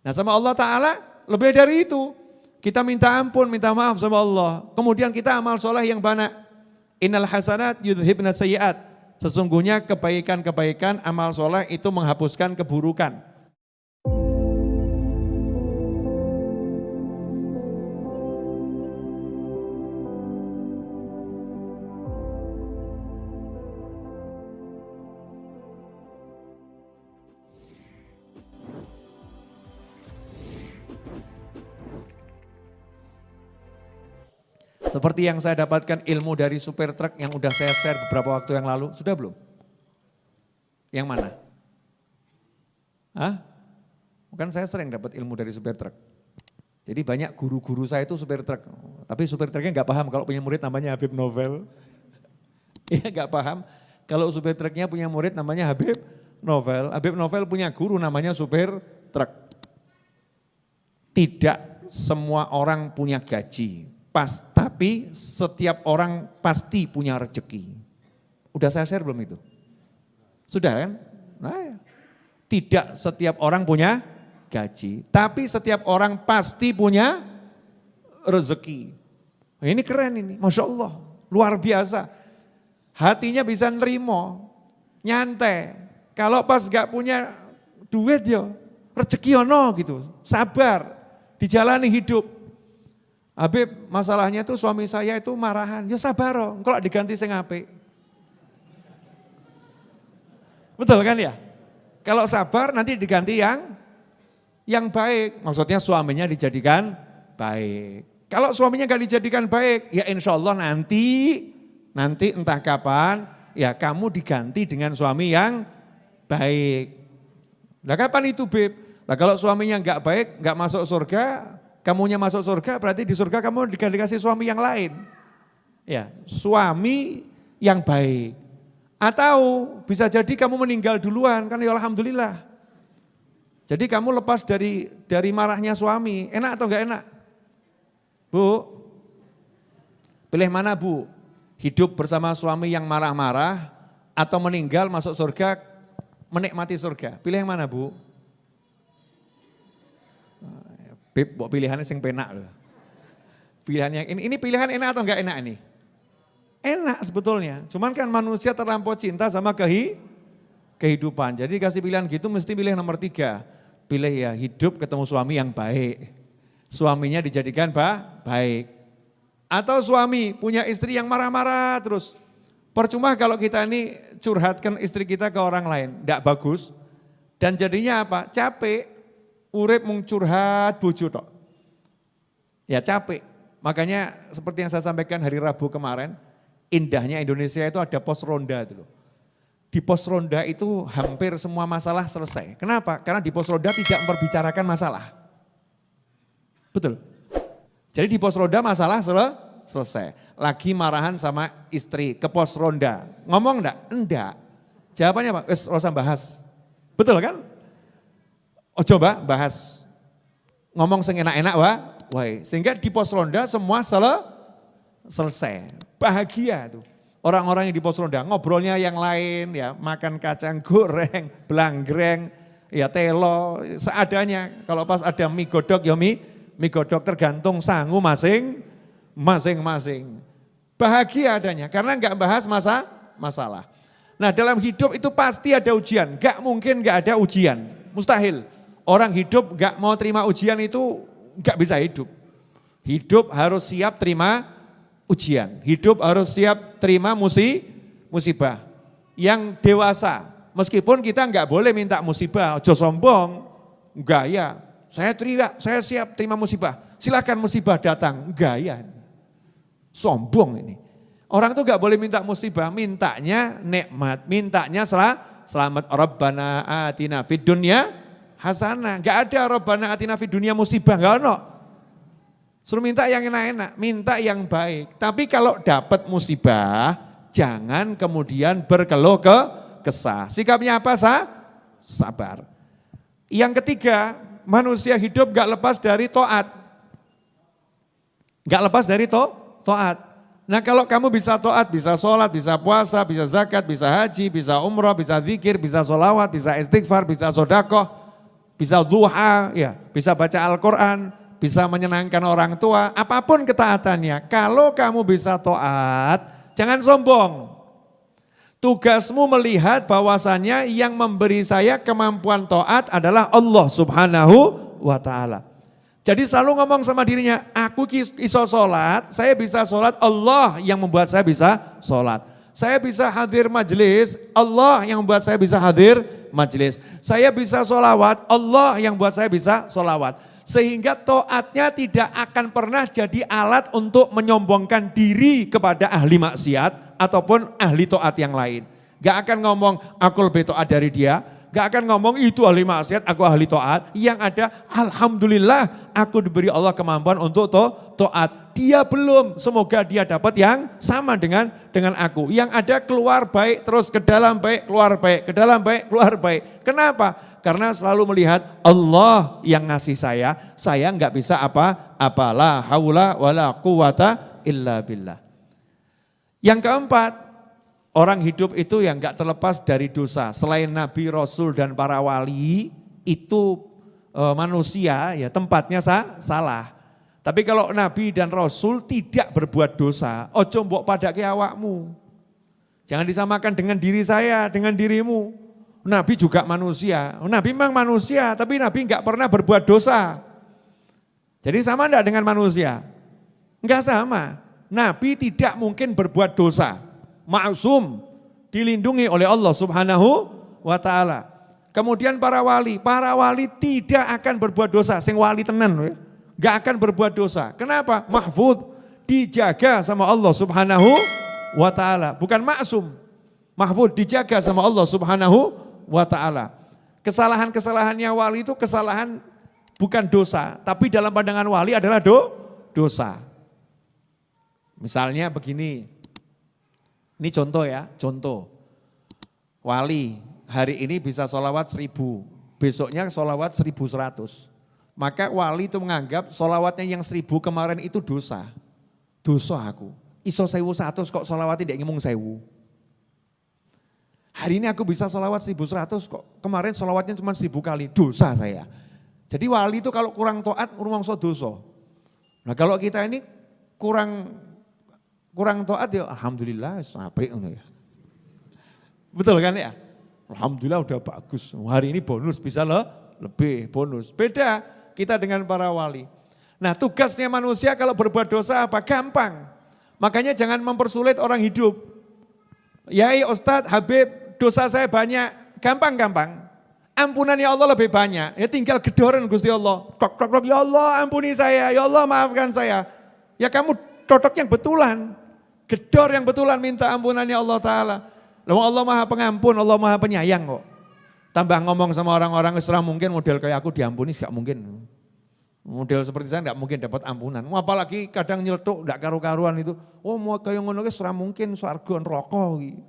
Nah sama Allah Ta'ala lebih dari itu. Kita minta ampun, minta maaf sama Allah. Kemudian kita amal soleh yang banyak. Innal hasanat yudhibna sayyiat. Sesungguhnya kebaikan-kebaikan amal soleh itu menghapuskan keburukan. Seperti yang saya dapatkan ilmu dari supir truk yang udah saya share beberapa waktu yang lalu, sudah belum? Yang mana? Hah? Bukan saya sering dapat ilmu dari supir truk. Jadi banyak guru-guru saya itu supir truk. Tapi supir truknya nggak paham kalau punya murid namanya Habib Novel. Iya nggak paham kalau supir truknya punya murid namanya Habib Novel. Habib Novel punya guru namanya supir truk. Tidak semua orang punya gaji. Tapi setiap orang pasti punya rezeki. Udah saya share belum itu? Sudah kan? Nah, ya. Tidak setiap orang punya gaji, tapi setiap orang pasti punya rezeki. Nah, ini keren ini, Masya Allah, luar biasa. Hatinya bisa nerimo, nyantai. Kalau pas gak punya duit ya, rezeki ono gitu, sabar, dijalani hidup. Habib masalahnya tuh suami saya itu marahan, ya sabar loh, kalau diganti sing apik. Betul kan ya? Kalau sabar nanti diganti yang baik, maksudnya suaminya dijadikan baik. Kalau suaminya gak dijadikan baik, ya insya Allah nanti entah kapan, ya kamu diganti dengan suami yang baik. Nah kapan itu Beb? Nah kalau suaminya gak baik, gak masuk surga, kamunya masuk surga berarti di surga kamu dikasih suami yang lain. Ya, suami yang baik. Atau bisa jadi kamu meninggal duluan kan ya alhamdulillah. Jadi kamu lepas dari marahnya suami. Enak atau enggak enak? Bu, pilih mana Bu? Hidup bersama suami yang marah-marah atau meninggal masuk surga menikmati surga. Pilih yang mana Bu? Beb, pilihannya sing penak loh. Pilihan yang ini pilihan enak atau enggak enak ini? Enak sebetulnya, cuman kan manusia terlampau cinta sama kehidupan. Jadi kasih pilihan gitu mesti pilih nomor 3. Pilih ya hidup ketemu suami yang baik. Suaminya dijadikan baik. Atau suami punya istri yang marah-marah terus. Percuma kalau kita ini curhatkan istri kita ke orang lain, enggak bagus. Dan jadinya apa? Capek. Urip mung curhat bojo tok. Ya capek. Makanya seperti yang saya sampaikan hari Rabu kemarin, indahnya Indonesia itu ada pos ronda itu loh. Di pos ronda itu hampir semua masalah selesai. Kenapa? Karena di pos ronda tidak memperbicarakan masalah. Betul. Jadi di pos ronda masalah selesai. Lagi marahan sama istri ke pos ronda. Ngomong enggak? Enggak. Jawabannya apa? Wes usah bahas. Betul kan? Oh coba bahas, ngomong sing enak-enak wah, sehingga di pos ronda semua selesai, bahagia tuh. Orang-orang yang di pos ronda ngobrolnya yang lain ya, makan kacang goreng, belangreng, ya telo, seadanya. Kalau pas ada mie godok ya mie godok tergantung sangu masing-masing. Bahagia adanya karena enggak bahas masalah. Nah dalam hidup itu pasti ada ujian, enggak mungkin enggak ada ujian, mustahil. Orang hidup gak mau terima ujian itu gak bisa hidup. Hidup harus siap terima ujian. Hidup harus siap terima musibah. Yang dewasa, meskipun kita gak boleh minta musibah, ojo sombong. Enggak ya, saya siap terima musibah. Silakan musibah datang, enggak ya. Sombong ini. Orang tuh gak boleh minta musibah, mintanya nikmat, mintanya selamat. Rabbana atina fid dunya hasanah, gak ada Rabbana atina fid dunya musibah, gak ada. Suruh minta yang enak-enak, minta yang baik. Tapi kalau dapat musibah, jangan kemudian berkeluh kesah. Sikapnya apa? Sabar. Yang ketiga, manusia hidup gak lepas dari taat. Gak lepas dari taat. Nah kalau kamu bisa taat, bisa sholat, bisa puasa, bisa zakat, bisa haji, bisa umroh, bisa zikir, bisa sholawat, bisa istighfar, bisa sodakoh. bisa duha, ya, bisa baca Al-Quran, bisa menyenangkan orang tua, apapun ketaatannya. Kalau kamu bisa taat, jangan sombong. Tugasmu melihat bahwasannya yang memberi saya kemampuan taat adalah Allah Subhanahu wa ta'ala. Jadi selalu ngomong sama dirinya, aku iso sholat, saya bisa sholat, Allah yang membuat saya bisa sholat. Saya bisa hadir majelis, Allah yang membuat saya bisa hadir majelis. Saya bisa sholawat, Allah yang membuat saya bisa sholawat. Sehingga taatnya tidak akan pernah jadi alat untuk menyombongkan diri kepada ahli maksiat ataupun ahli taat yang lain. Gak akan ngomong aku lebih taat dari dia, gak akan ngomong itu ahli maksiat, aku ahli taat. Yang ada alhamdulillah aku diberi Allah kemampuan untuk taat. Dia belum, semoga dia dapat yang sama dengan aku. Yang ada keluar baik terus ke dalam baik, keluar baik, ke dalam baik, keluar baik. Kenapa? Karena selalu melihat Allah yang ngasih saya enggak bisa apa-apa. La haula wala quwata illa billah. Yang keempat, orang hidup itu yang enggak terlepas dari dosa. Selain Nabi, Rasul dan para wali, itu manusia ya tempatnya salah. Tapi kalau Nabi dan Rasul tidak berbuat dosa, ojo mbok padake awakmu. Jangan disamakan dengan diri saya, dengan dirimu. Nabi juga manusia, Nabi memang manusia tapi Nabi enggak pernah berbuat dosa. Jadi sama enggak dengan manusia? Enggak sama, Nabi tidak mungkin berbuat dosa. Ma'sum, dilindungi oleh Allah Subhanahu wa ta'ala. Kemudian para wali tidak akan berbuat dosa, sing wali tenan enggak akan berbuat dosa. Kenapa? Mahfud, dijaga sama Allah Subhanahu wa ta'ala, bukan ma'sum. Mahfud dijaga sama Allah Subhanahu wa ta'ala. Kesalahan-kesalahannya wali itu kesalahan bukan dosa, tapi dalam pandangan wali adalah dosa. Misalnya begini, ini contoh ya, contoh. Wali hari ini bisa sholawat 1000, besoknya sholawat 1100. Maka wali itu menganggap sholawatnya yang 1000 kemarin itu dosa. Dosa aku, iso 1100 kok sholawatnya tidak ngomong 1000. Hari ini aku bisa sholawat 1100 kok, kemarin sholawatnya cuma 1000 kali, dosa saya. Jadi wali itu kalau kurang taat, rumangsa dosa. Nah kalau kita ini kurang taat ya alhamdulillah sampai ya. Betul kan ya? Alhamdulillah udah bagus, hari ini bonus bisa lebih bonus. Beda kita dengan para wali. Nah tugasnya manusia kalau berbuat dosa apa? Gampang. Makanya jangan mempersulit orang hidup. Yai, Ustadz, Habib, dosa saya banyak, gampang-gampang. Ampunan ya Allah lebih banyak, ya tinggal gedoran Gusti Allah. Tok, ya Allah ampuni saya, ya Allah maafkan saya. Ya kamu cocok yang betulan, gedor yang betulan minta ampunan ya Allah Ta'ala. Lalu Allah maha pengampun, Allah maha penyayang kok. Tambah ngomong sama orang-orang Islam mungkin model kayak aku diampuni, gak mungkin. Model seperti saya gak mungkin dapat ampunan. Apalagi kadang nyeletuk gak karu-karuan itu. Oh mau kayak ngono Islam mungkin swarga neraka gitu.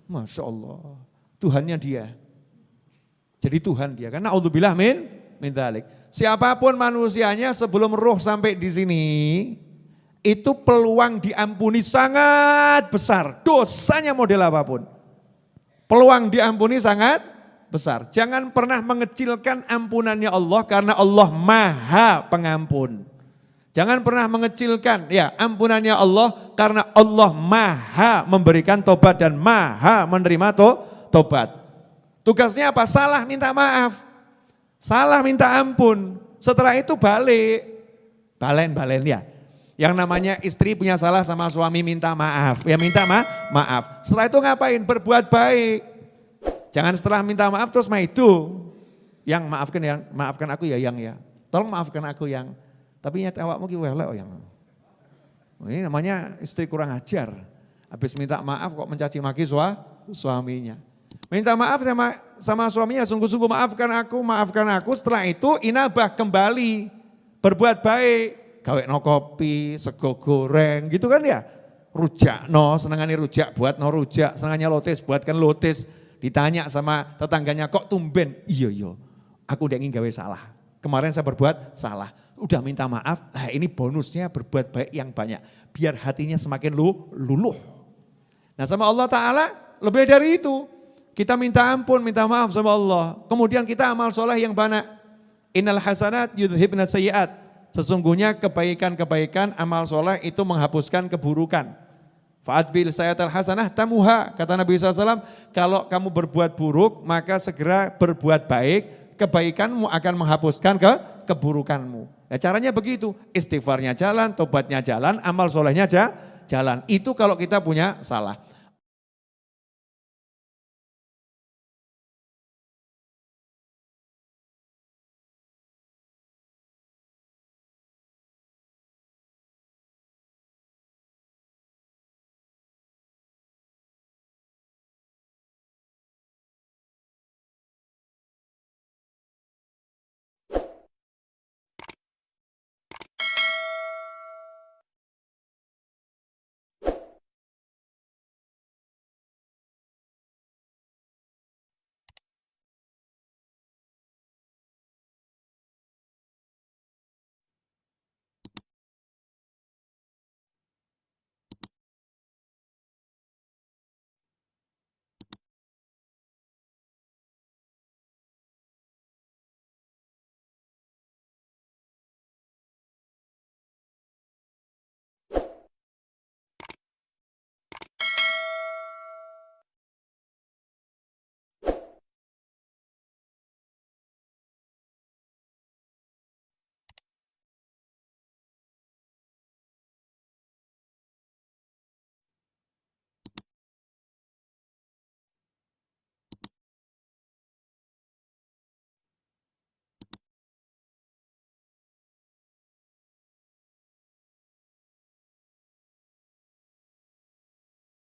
Masya Allah, Tuhannya dia. Jadi Tuhan dia, karena naudzubillah min dzalik. Siapapun manusianya sebelum ruh sampai di sini, itu peluang diampuni sangat besar. Dosanya model apapun. Peluang diampuni sangat besar. Jangan pernah mengecilkan ampunannya Allah karena Allah maha pengampun. Jangan pernah mengecilkan ya ampunannya Allah karena Allah maha memberikan tobat dan maha menerima tobat. Tugasnya apa? Salah minta maaf, salah minta ampun. Setelah itu balen ya. Yang namanya istri punya salah sama suami minta maaf, ya minta maaf. Setelah itu ngapain? Berbuat baik. Jangan setelah minta maaf terus itu yang maafkan aku ya yang ya. Tolong maafkan aku yang. Tapi nyata awakmu ki welek yang. Ini namanya istri kurang ajar. Habis minta maaf kok mencaci maki suaminya. Minta maaf sama suaminya, sungguh-sungguh maafkan aku. Setelah itu inabah kembali, berbuat baik. Gawe no kopi, sego goreng gitu kan ya. Rujak no, senangane rujak, buat no rujak. Senangnya lotis, buatkan lotis. Ditanya sama tetangganya, kok tumben? Iya, aku udah ingin gawe salah. Kemarin saya berbuat salah. Udah minta maaf, nah ini bonusnya berbuat baik yang banyak. Biar hatinya semakin luluh. Nah sama Allah Ta'ala lebih dari itu. Kita minta ampun, minta maaf sama Allah. Kemudian kita amal soleh yang banyak. Innal hasanat yudhibna sayyiat. Sesungguhnya kebaikan-kebaikan amal soleh itu menghapuskan keburukan. Fa'atbil sayyatal hasanah tamuha. Kata Nabi SAW, kalau kamu berbuat buruk maka segera berbuat baik, kebaikanmu akan menghapuskan keburukanmu. Ya, caranya begitu, istighfarnya jalan, tobatnya jalan, amal solehnya jalan. Itu kalau kita punya salah.